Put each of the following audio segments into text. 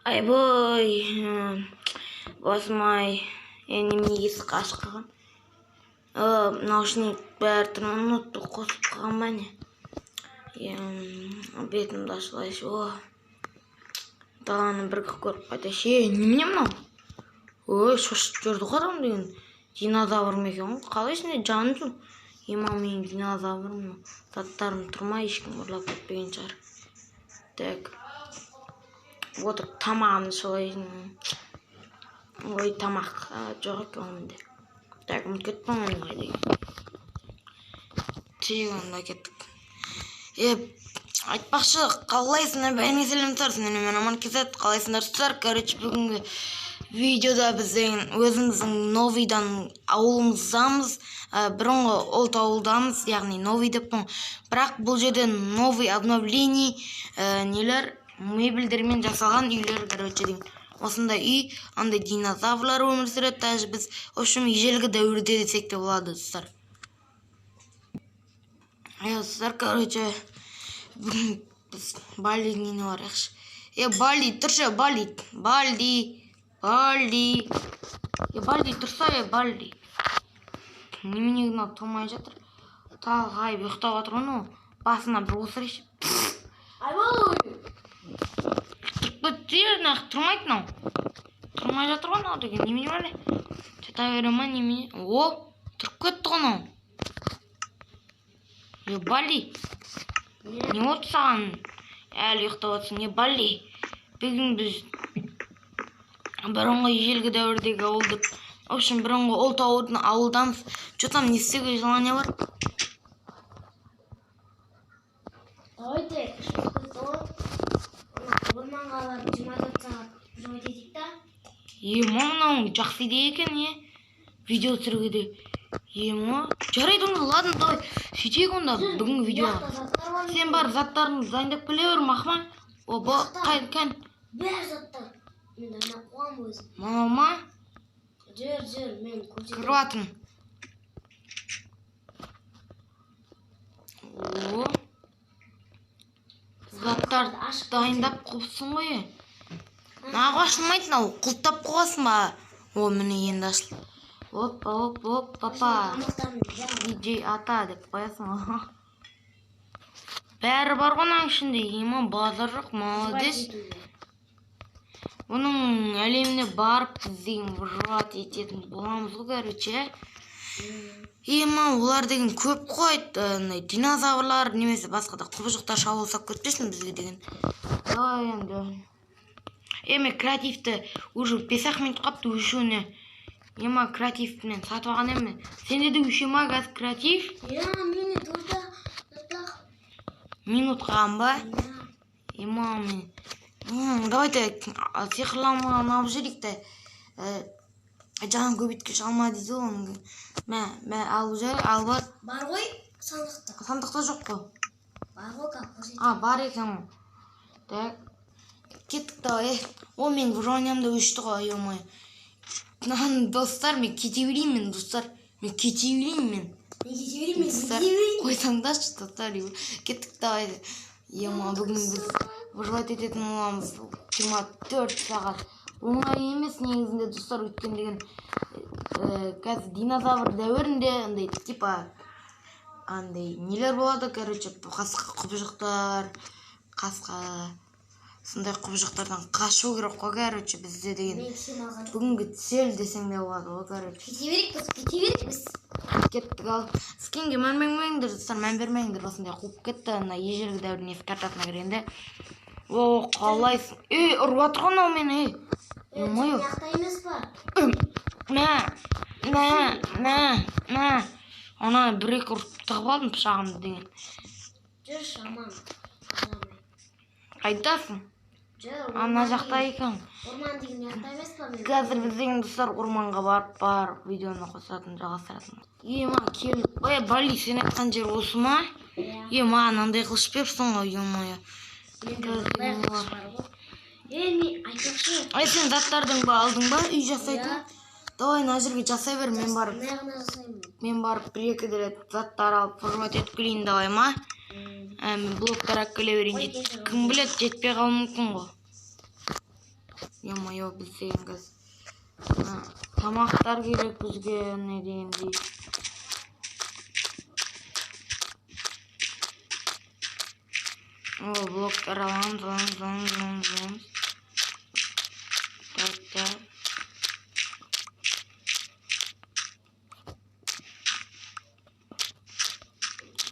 Айбой, басмай, неменеге қашып қалған. Наушник бәрі тұрмын, ноутты қосып қалған ба не? Бетімді ашылайшы, даланы бірге көріп қайтайшы. Немене мынау? Ой, шошып жүрді қадам деген. Динозавр ма екен ғой? Қалай ішінде жаным сол? Менің динозаврым, заттарым тұрмай, ешкім ұрлап кетпеген шығар. Так. Отырып тамағымды солай. Ой, тамақ жоқ екен онда. Так, ұмытып кеттім оның қайда. Телефонда кеттік. Айтпақшы, қалайсыңдар? Бәріңе сәлемдер. Мен Аман Кезет. Қалайсыңдар сіздер? Короче, бүгінгі видеода біз өзіміздің новыйдан ауылымыздамыз. Бұрынғы ұлт ауылдамыз, яғни новый деппін. Бірақ бұл жерде новый обновлений нелер мебельдермен жасалған үйлер, короче деген. Осында үй, андай динозаврлар өмір сүреді. Даже біз, в общем, ежелгі дәуірде десек те болады, достар. Достар, короче, біз Балидің нені бар яқшы. Бали, тұршы, Бали. Балди, тұрса, Балди. Немене ғына тұрмай жатыр. Талғай бұйықтап атыр оны, басына бір осыр ешіп. Тұрмайды нау. Тұрмай жатыр ғой нау деген. Немене бар не? Жата бере ма немене? Тұрып кетті ғой нау. Бали. Не от саған? Әлі ұйықтап атсың. Бали. Бүгін біз бұрынғы ежелгі дәуірдегі ауылдық. В общем, бұрынғы ұлт ауылдамыз. Что там, не істеуге желание бар? Давайте, орманға алып 24 сағат жұмыс етейік та. Мынау жақсы идея екен, видео түсіруге де. Жарайды онда, ладно, давай сөйтейік онда бүгінгі видеоға. Сен бар заттарыңды дайындап келе бер, Махман. Қайдан? Бәр заттар. Мен дайындап қойғам өзім. Мынау ма? Жүр, мен көрсетемін. Кіріп атын. Заттарды дайындап қойыпсың ғой. Неғып ашылмайды мынау? Құлттап қойғасын ба? Міне енді ашыл. Папа. DJ ата деп қоясың. Бәрі бар ғана ішінде. Базар жоқ, молодец. Оның әлеміне барып біздеген жұрат ететін боламыз ғой, короче. Олар деген көп қойды. Динозаврлар немесе басқада құбыжықтар шабылсақ көтпесін бізге деген. Мен креативті уже 5 минут қапты өшуіне. Креативтімен сатып алған еме. Сенде де өше ма қазір креатив? Минут орда. Минут қалған ба? Давайте сиқырлама алып жүрейік те. Жағын көбейтке шалма дейді оның. Мә алып жүр, ал бар. Бар ғой сандықта. Сандықта жоқ қой. Бар ғой көрсетейін. Бар екен ғой. Так. Кеттік давай. Мен брониямда өшті ғой, достар, мен кете береймін, достар. Мен кете береймін. Қойсаңдашы, достар. Кеттік давай. Бүгін біз выживать ететін оламыз 24 сағат. Оңай емес негізінде, достар, өткен деген қазір динозавр дәуірінде типа нелер болады, короче, қасқа құбыжықтар, сондай құбыжықтардан қашу керек қой, короче, бізде деген бүгінгі цель десең де болады ғой, короче. Кете берейік біз. Кеттік ал. Скинге мән бермеңдер, достар, мән бермеңдер, осындай қуып кетті, ежелгі дәуірдің ескі картасына кіргенде. Қалайсың? Ұрып жатыр ғой мынау мені. Маяқта емес па? Мә. Ана бір-екі ұрып тығып алдым пышағымды деген. Жүр, шаман. Қайдасың? Ана жақта екен. Орман деген жақта емес па? Қазір біздің достар орманға барып видеоны қосатын жалғастыратын. Келіп. Бали, сен айтқан жер осы ма? Маған андай қылыш беріпсің ғой, сен заттардың ба алдың ба? Үй жасайтын? Давай, мына жерге жасай бер, мен барып бір-екі рет заттар алып формат етіп келейін, давай ма? Мен блоктар әкеле берейін. Кім білет, жетпей қалуы мүмкін ғой. Ё-моё, біз деген қазір тамақтар керек бізге, не дегендей. О, блоктар аламыз. Так.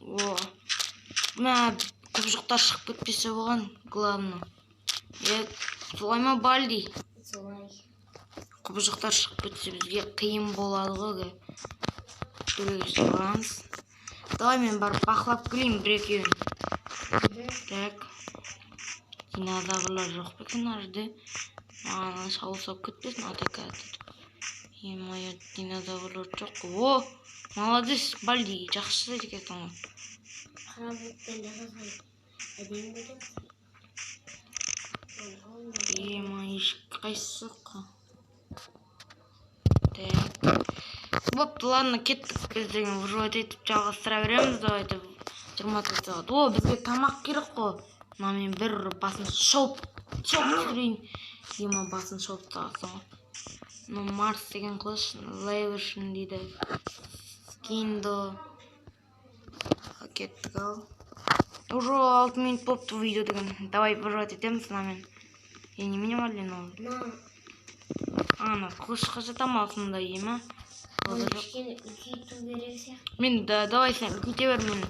О, мына құбыжықтар шығып кетпесе болған, главное. Солай ма, Балди? Солай. Құбыжықтар шығып кетсе бізге қиын болады ғой. Түбеге шығамыз. Давай мен барып бақылап келейін бір-екеуін. Так. Динозаврлар жоқ па екен ар жерде? Маған шалсап кетпесін, атака. Ё-моё, динозаврлар жоқ. О, молодец, Балди, жақсы істеді екенсің ғой. Қара бұлттан жасалған әдемі бетін. Ё-моё, ешқайсысы жоқ қой. Так. Бопты, ладно, кеттік. Біз деген выживать етіп жалғастыра береміз. Давайте 24 сағат. О, бізге тамақ керек қой. Мына мен бір басын шауып түсірейін. Ема басын шауып тағасың ғой. Ну, Марс деген қылыш, Лейвершін дейді. Скиндо. Кеттік ал. Уже 6 минут попты видео деген. Давай выживать етеміз намен. Немене малин ол? Ана, қылышқа жатамыз осында, ема? Мен, давай сен үлкейте бер, мен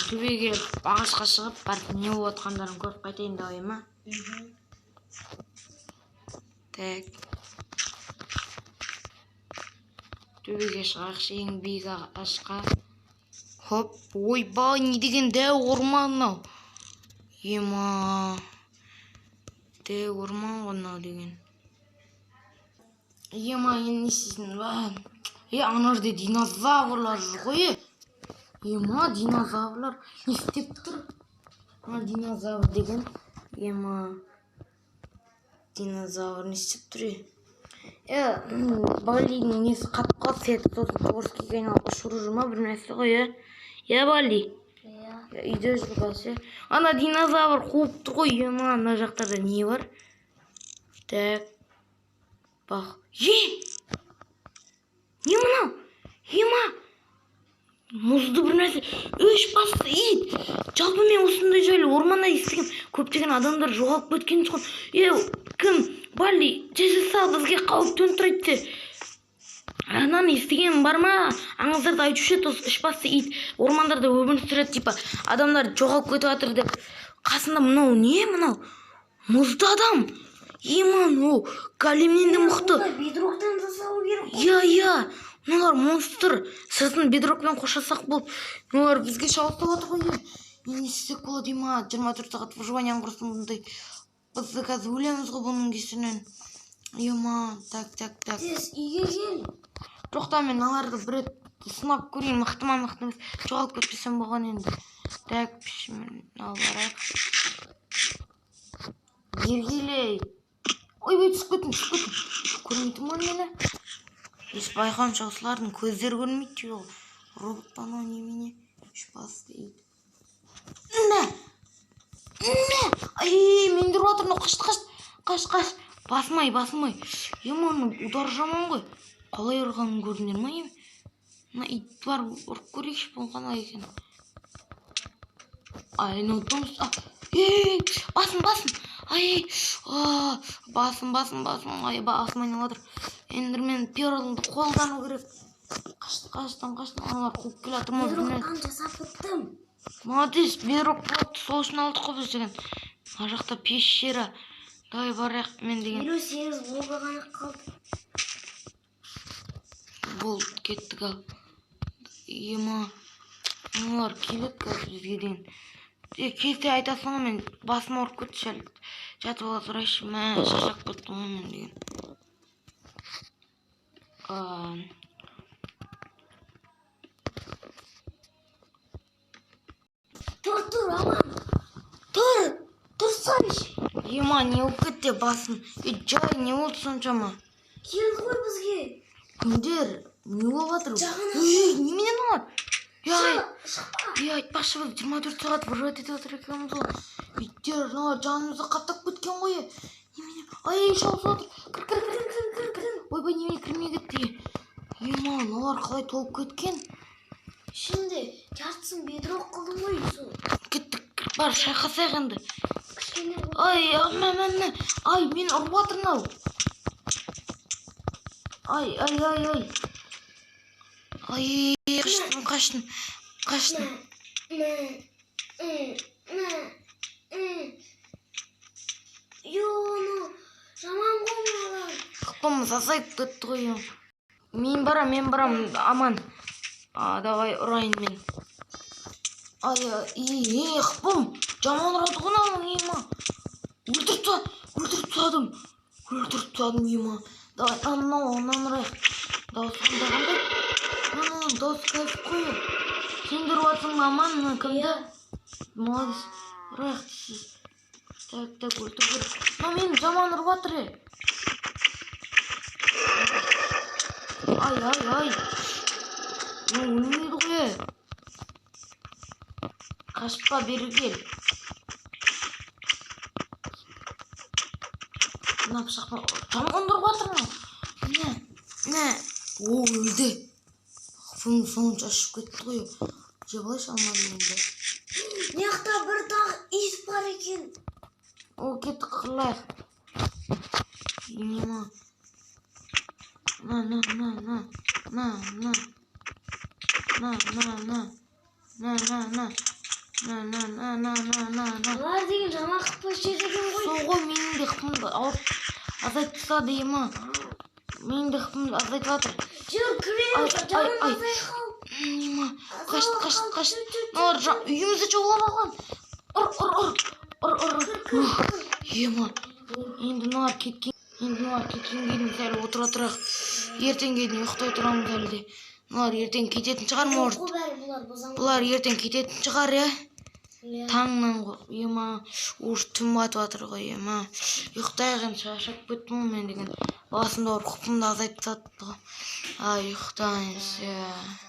төбеге ағашқа шығып, барып не болып отқандарын көріп қайтайын, давай ма? Так. Төбеге шығақшы, ең биік ағашқа. Хоп, ойбай, не деген дәу орман мынау. Ема. Дәу орман ғой мынау деген. Ема, енді не істейсің? Ана жерде динозаврлар жүр ғой. Ема, динозаврлар не істеп тұр? Ана динозавр деген. Ема, динозавр не істеп тұр? Балдидің несі қатып қалды, сеті сосын тоғырскеге айналып ұшыру жүрма бір нәрсе ғой, Балди? Үйде жүр басы. Ана динозавр қуып тұр ғой, ема, ана жақтарда не бар? Так. Бақ. Не мынау? Ема, мұзды бір нәрсе. Үш басты ит. Жалпы мен осындай жайлы орманда естігем. Көптеген адамдар жоғалып кеткен шығын. Кім? Балди, жесе сал бізге қауіп төндіреді де. Ананы естіген бар ма? Аңыздарды айтушы еді, осы үш басты ит ормандарда өмір сүреді, типа адамдар жоғалып кетіп жатыр деп. Қасында мынау не мынау? Мұзды адам. Еман, о, големнен де мықты. Бедроктан жасалу керек. Иә. Мыналар монстр. Сыртын бедрокпен қоштасақ болып. Мыналар бізге шауып отыр ғой. Не істесек болады, ема? 24 сағат выживание құрсын бұндай. Біз қазір өлеміз ғой бұның кесірінен. Ема, так. Тез, үйге жел. Жоқта мен аларды бір рет сынап көрейін, мықты ма емес. Жоғалып кетпесем болған енді. Так, пішімен албарақ. Ергелей. Ой, түсіп кеттім. Көрмейді ма мені? Еш байқамшы осылардың көздері көрмейді жоқ. Робот панау немене? Үш басты ит. Ай, мен тұрып отырмын. Қаш. Басылмай. Еман, удар жаман ғой. Қалай ұрғанын көрдіңдер ма? Мына ит бар, ұрып көрейікші бұл қандай екен. Ай, нотомыз. Басым. Ай, басым. Ай, басым айналатыр. Эндермен пералыңды қолдану керек. Қаштан. Аналар қуып келе жатыр ма? Бедроктан жасап біттім. Молодец, бедрок болды. Сол үшін алдық қой біз деген. Ана жақта пещера. Давай барайық мен деген. 58 болға ғана қалды. Бол, кеттік ал. Ема, аналар келеді қазір бізге деген. Кезде айтасың ғой, мен басым ауырып кетті жатып ала тұрайшы. Шашақ кеттім ғой мен деген. Тұр, аман. Тұрсайшы. Ема, не болып кетті басым? Жай, не болды соншама? Келді ғой бізге. Кімдер? Не болып жатыр? Жағына. Неменен олар? Шықпа. Айтпақшы біз 24 сағат выживать етіп отыр екенбіз ғой. Иттер жанымызды қаптап кеткен ғой. Немене? Ай, шалып жатыр. Кір. Ойбай, немене кірмей кетті. Ема, мыналар қалай толып кеткен? Şimdi жартысын бедрок кылдың ғой су. Кеттік, бар шайқасайық енді. Кішкене Ай, мә. Ай, мені ұрып жатыр мынау. Ай. Ай, қаштым. Йону, жаман қоймалар. Қақпамыз азайып кетті ғой. Мен барам, аман. Давай ұрайын мен. Ай, қақпам. Жаман ұрады ғына, ема. Өлтіріп тастадым, ема. Давай, анан ұрайық. Дауыс қандай? Дауыс қайып қойып. Сен дұрып атың, аман, кімді? Молодец. Ұрайық дейсіз. Так, өлтір. Мен жаман ұрып атыр. Ай. Өлмейді ғой. Қашпа, бері кел. Мына пышақпен жаман ұрып атыр. Мә. О, өлді. Фон шашып кетті ғой. Жабылайшы алмадым енді. Мияқта бір тағы ит бар екен. О, кетті қырлайық. Нема. На. Олар деген жаман қыппа жерден ғой. Сол ғой, менің де қыпымды ауырып азайтып тастады, ема. Менің де қыпымды азайтып жатыр. Жүр, кірем, жаман азай қал. Ема, қашты. Олар үйімізді жаулап алған. Ұр. Ема, енді мыналар кеткен кейін сәл отыра тұрақ. Ертеңге дейін ұйықтай тұрамыз әлі де. Мыналар ертең кететін шығар, может. Бұлар ертең кететін шығар, таңнан ғой. Ема, уж түн батып жатыр ғой, ема. Ұйықтайық, шаршап кеттім мен деген. Басымда ұрып қыпымды азайтып тастады ғой. Ай, ұйықтайыншы.